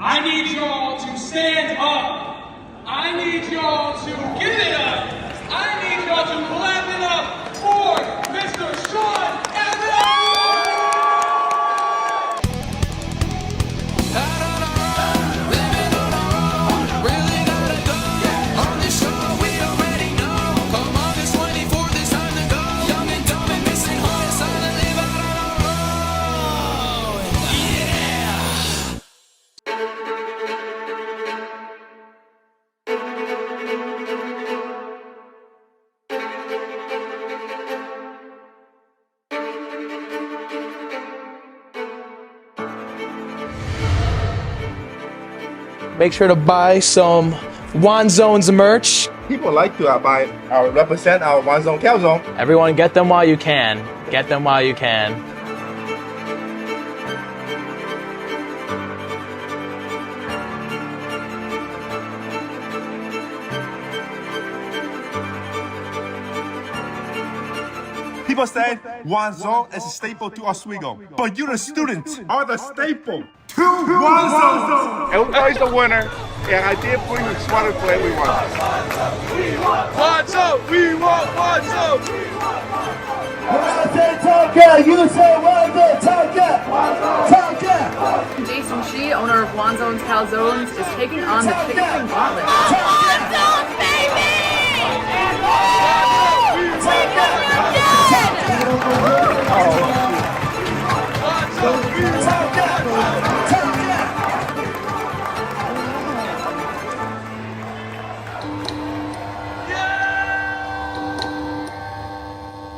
I need y'all to stand up. I need y'all to give it up. I need y'all to clap it up for Mr. Sean Evans! Make sure to buy some One Zones merch. People like to buy represent our One Zone calzone. Everyone get them while you can. Get them while you can. People say One Zone is a staple to Oswego, but you the students are the staple to One Zone. Everybody's the winner, and I did bring the smartest play we want. One Zone! We want One Zone! When I say talk out, you say One Zone, talk out! Talk out! Jason Shee, owner of One Zone's Calzones, is taking on the ticketing gauntlet. One Zone, baby! Take it!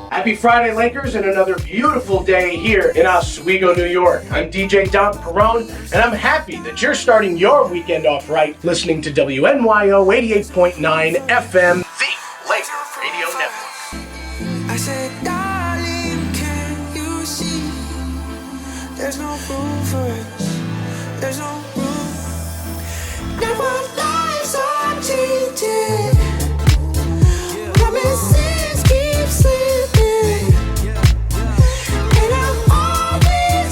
Happy Friday, Lakers, and another beautiful day here in Oswego, New York. I'm DJ Don Perone, and I'm happy that you're starting your weekend off right listening to WNYO 88.9 FM, the Laker Radio Network. I said, darling, can you see? There's no room for us. There's no room. Now our lives are changing. Promises keep slipping. And I always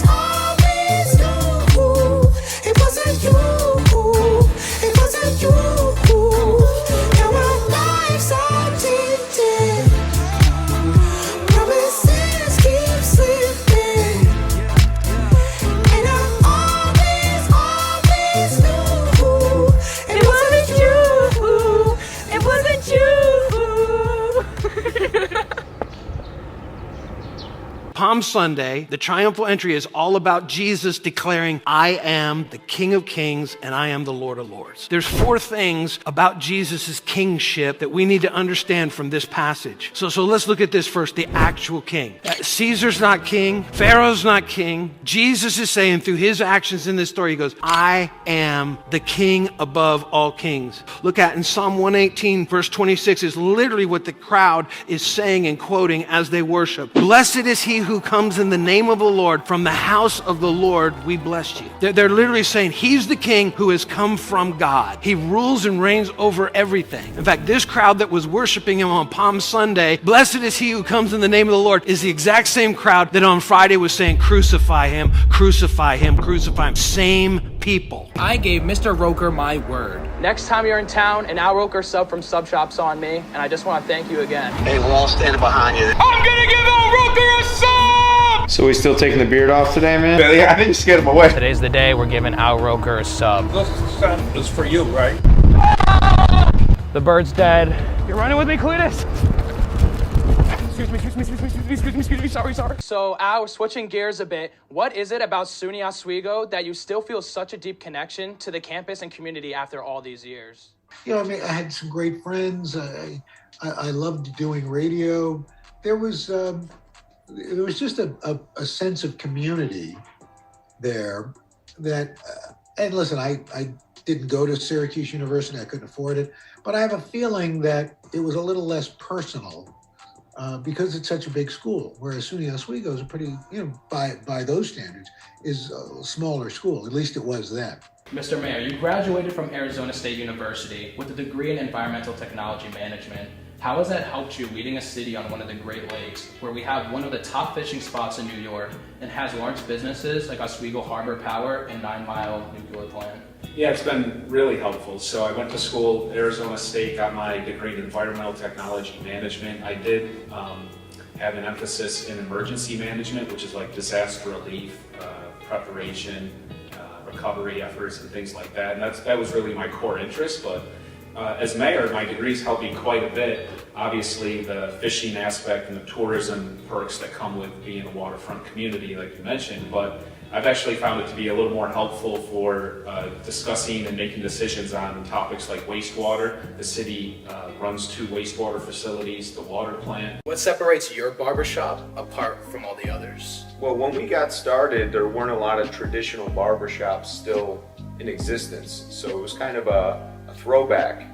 knew it wasn't you. It wasn't you. Now our lives are changing. Promises keep slipping. And I always knew it wasn't you. It wasn't you. Palm Sunday, the triumphal entry is all about Jesus declaring, I am the King of Kings and I am the Lord of Lords. There's 4 things about Jesus' kingship that we need to understand from this passage. So let's look at this first, the actual king. Caesar's not king. Pharaoh's not king. Jesus is saying through his actions in this story, he goes, I am the king above all kings. Look at in Psalm 118, verse 26 is literally what the crowd is saying and quoting as they worship. Blessed is he who comes in the name of the Lord. From the house of the Lord, we bless you. They're literally saying he's the king who has come from God. He rules and reigns over everything. In fact, this crowd that was worshiping him on Palm Sunday, blessed is he who comes in the name of the Lord, is the exact same crowd that on Friday was saying, crucify him, crucify him, crucify him. Same people. I gave Mr. Roker my word. Next time you're in town, an Al Roker sub from Sub Shop's on me, and I just want to thank you again. Hey, we're all standing behind you. I'm gonna give Al Roker a sub! So we still taking the beard off today, man? Yeah, I think you scared him away. Today's the day we're giving Al Roker a sub. This is for you, right? The bird's dead. You're running with me, Cletus? Excuse me, sorry. So, Al, switching gears a bit, what is it about SUNY Oswego that you still feel such a deep connection to the campus and community after all these years? You know, I mean, I had some great friends. I loved doing radio. There was just a sense of community there that, and listen, I didn't go to Syracuse University. I couldn't afford it. But I have a feeling that it was a little less personal because it's such a big school, whereas SUNY Oswego is a pretty, by those standards, is a smaller school. At least it was then. Mr. Mayor, you graduated from Arizona State University with a degree in environmental technology management. How has that helped you leading a city on one of the Great Lakes, where we have one of the top fishing spots in New York and has large businesses like Oswego Harbor Power and 9 Mile nuclear plant? Yeah, it's been really helpful. So I went to school at Arizona State, got my degree in environmental technology management. I did have an emphasis in emergency management, which is like disaster relief, preparation, recovery efforts, and things like that. And that was really my core interest. But as mayor, my degrees helped me quite a bit. Obviously, the fishing aspect and the tourism perks that come with being a waterfront community, like you mentioned. But I've actually found it to be a little more helpful for discussing and making decisions on topics like wastewater. The city runs 2 wastewater facilities, the water plant. What separates your barbershop apart from all the others? Well, when we got started, there weren't a lot of traditional barbershops still in existence. So it was kind of a throwback.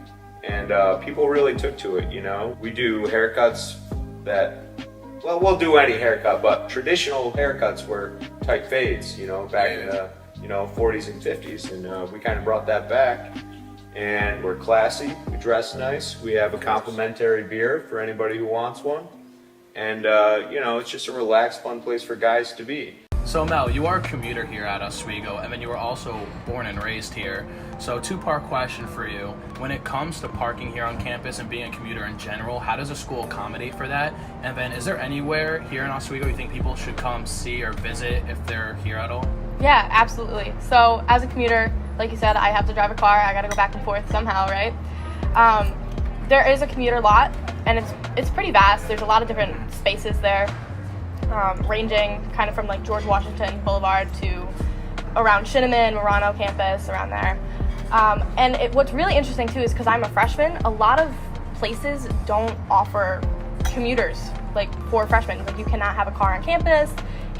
And people really took to it, you know. We do haircuts that, well, we'll do any haircut, but traditional haircuts were tight fades, you know, back in the, 40s and 50s. And we kind of brought that back. And we're classy, we dress nice, we have a complimentary beer for anybody who wants one. And, it's just a relaxed, fun place for guys to be. So Mel, you are a commuter here at Oswego, and then you were also born and raised here. So 2-part question for you. When it comes to parking here on campus and being a commuter in general, how does a school accommodate for that? And then is there anywhere here in Oswego you think people should come see or visit if they're here at all? Yeah, absolutely. So as a commuter, like you said, I have to drive a car. I got to go back and forth somehow, right? There is a commuter lot, and it's pretty vast. There's a lot of different spaces there. Ranging kind of from like George Washington Boulevard to around Shinneman, Marano campus, around there. And what's really interesting too is because I'm a freshman, a lot of places don't offer commuters like for freshmen. Like you cannot have a car on campus.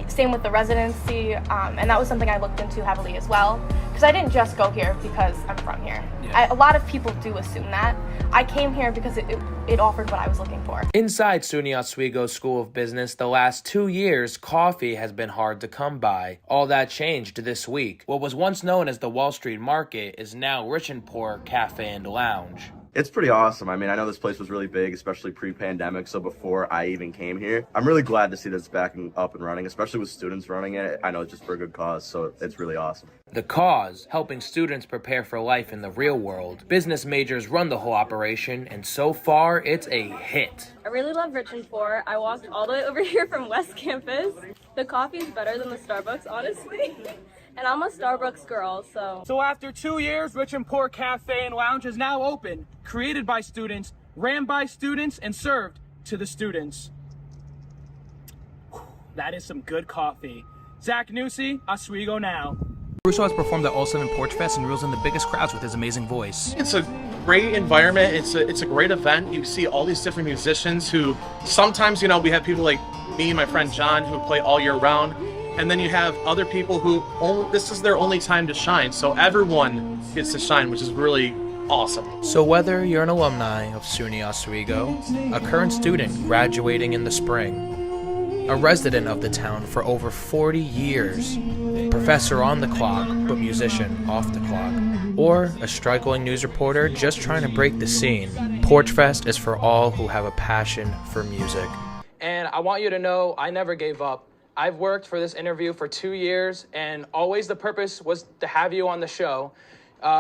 Same with the residency, and that was something I looked into heavily as well. Because I didn't just go here because I'm from here. Yeah. A lot of people do assume that. I came here because it offered what I was looking for. Inside SUNY Oswego School of Business, the last 2 years, coffee has been hard to come by. All that changed this week. What was once known as the Wall Street Market is now Rich and Poor Cafe and Lounge. It's pretty awesome. I mean, I know this place was really big, especially pre-pandemic, so before I even came here. I'm really glad to see that it's back up and running, especially with students running it. I know it's just for a good cause, so it's really awesome. The cause, helping students prepare for life in the real world. Business majors run the whole operation, and so far, it's a hit. I really love Rich and Poor. I walked all the way over here from West Campus. The coffee is better than the Starbucks, honestly. And I'm a Starbucks girl, so. So after 2 years, Rich and Poor Cafe and Lounge is now open. Created by students, ran by students, and served to the students. That is some good coffee. Zach Nusimow, Oswego Now. Russo has performed at All 7 Porch Fest and reels in the biggest crowds with his amazing voice. It's a great environment. It's a great event. You see all these different musicians who sometimes, we have people like me and my friend John who play all year round. And then you have other people who this is their only time to shine. So everyone gets to shine, which is really awesome. So whether you're an alumni of SUNY Oswego, a current student graduating in the spring, a resident of the town for over 40 years, professor on the clock but musician off the clock, or a struggling news reporter just trying to break the scene, Porch Fest is for all who have a passion for music. And I want you to know I never gave up. I've worked for this interview for 2 years, and always the purpose was to have you on the show.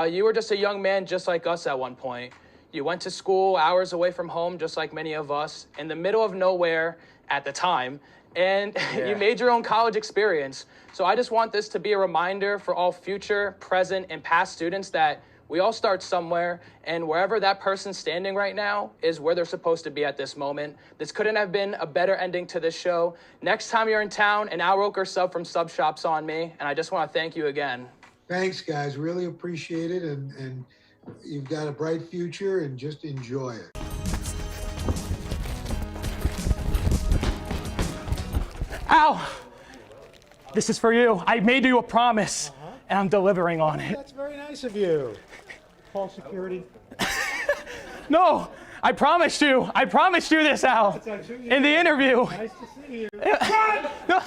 You were just a young man just like us at one point. You went to school hours away from home, just like many of us, in the middle of nowhere at the time, and you made your own college experience. So I just want this to be a reminder for all future, present, and past students that we all start somewhere, and wherever that person's standing right now is where they're supposed to be at this moment. This couldn't have been a better ending to this show. Next time you're in town, an Al Roker sub from Sub Shop's on me, and I just want to thank you again. Thanks, guys. Really appreciate it, and you've got a bright future, and just enjoy it. Al, this is for you. I made you a promise, and I'm delivering on it. That's very nice of you. Call security. No, I promised you this, Al, in the interview. Nice to see you. No.